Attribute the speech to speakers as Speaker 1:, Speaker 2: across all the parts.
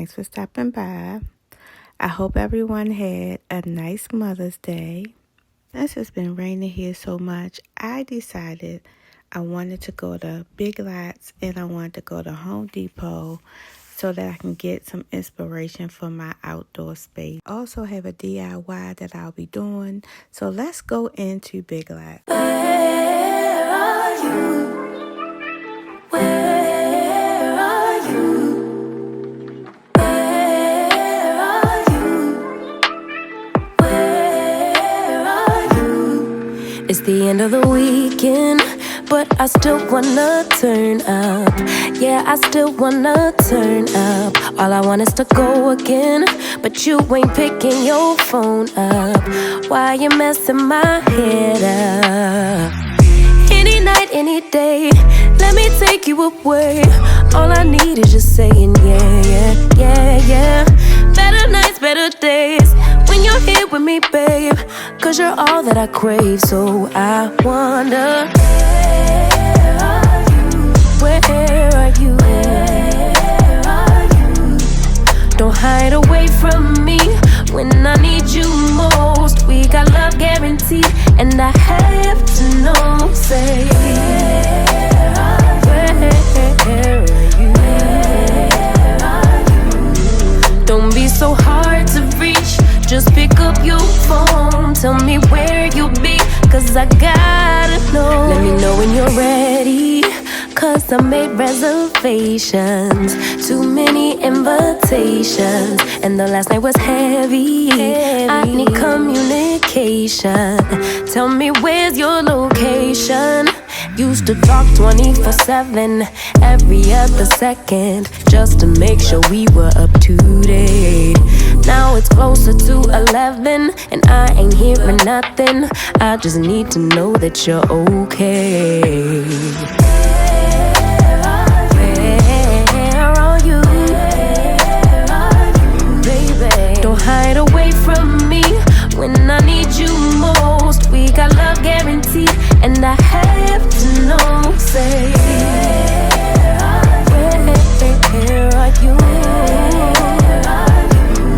Speaker 1: Thanks for stopping by. I hope everyone had a nice Mother's Day. Since it's been raining here so much, I decided I wanted to go to Big Lots and I wanted to go to Home Depot so that I can get some inspiration for my outdoor space. I also have a DIY that I'll be doing. So let's go into Big Lots.
Speaker 2: Where are you? Where are you? Where are you? Where are you? It's the end of the weekend, but I still wanna turn up. Yeah, I still wanna turn up. All I want is to go again, but you ain't picking your phone up. Why you messing my head up? Any night, any day, let me take you away. All I need is just saying yeah, yeah, yeah, yeah. Better nights, better days, when you're here with me, babe. Cause you're all that I crave, so I wonder, where are you? Where are you? Where are you? Don't hide away from me when I need you most. We got love guaranteed, and I have to know. Say, where are you? Where are you? Don't be so hard to reach, just pick up your phone. Tell me where you be, cause I gotta know. Let me know when you're ready, cause I made reservations. Too many invitations, and the last night was heavy. I need communication. Tell me where's your location. Used to talk 24/7, every other second, just to make sure we were up to date. Now it's closer to 11, and I ain't hearing nothing. I just need to know that you're okay. Don't hide away from me when I need you most. We got love guaranteed, and I have to know. Say, where are you?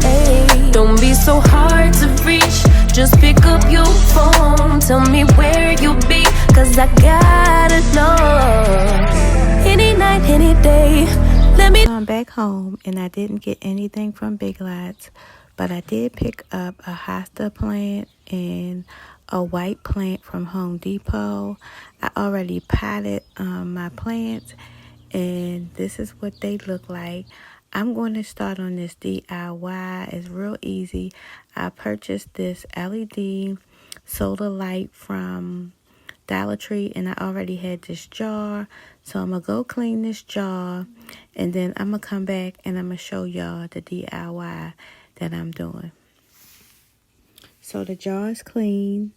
Speaker 2: Hey, don't be so hard to reach, just pick up your phone. Tell me where you be, cause I gotta know. Any night, any day, let me.
Speaker 1: I'm back home and I didn't get anything from Big Lots, but I did pick up a hosta plant and a white plant from Home Depot. I already potted my plants, and this is what they look like. I'm going to start on this DIY. It's real easy. I purchased this LED solar light from Dollar Tree, and I already had this jar. So I'm going to go clean this jar, and then I'm going to come back and I'm going to show y'all the DIY that I'm doing. So the jar is clean,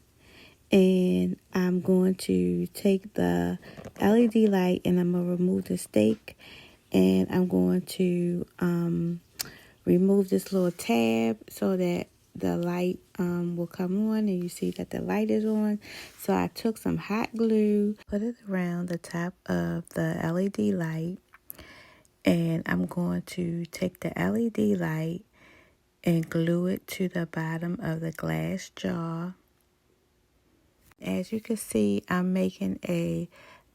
Speaker 1: and I'm going to take the LED light and I'm going to remove the stake, and I'm going to remove this little tab so that the light will come on, and you see that the light is on. So I took some hot glue, put it around the top of the LED light, and I'm going to take the LED light and glue it to the bottom of the glass jar. As you can see, I'm making a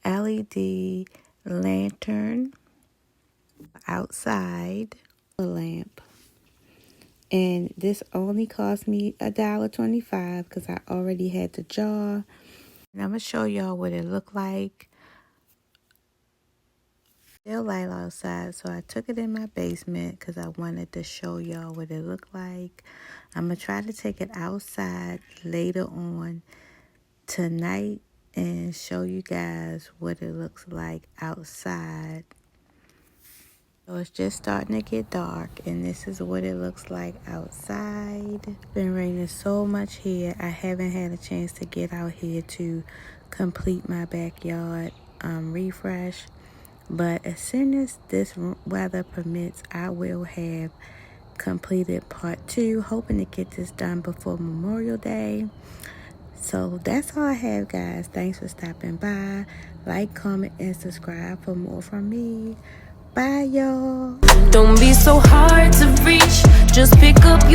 Speaker 1: LED lantern outside the lamp. And this only cost me $1.25 because I already had the jar. And I'm going to show y'all what it looked like. Still light outside, so I took it in my basement because I wanted to show y'all what it looked like. I'm going to try to take it outside later on tonight and show you guys what it looks like outside. So it's just starting to get dark, and this is what it looks like outside. It's been raining so much here. I haven't had a chance to get out here to complete my backyard refresh. But as soon as this weather permits, I will have completed part 2, hoping to get this done before Memorial Day. So that's all I have, guys. Thanks for stopping by. Like, comment, and subscribe for more from me. Bye, y'all.
Speaker 2: Don't be so hard to reach. Just pick up your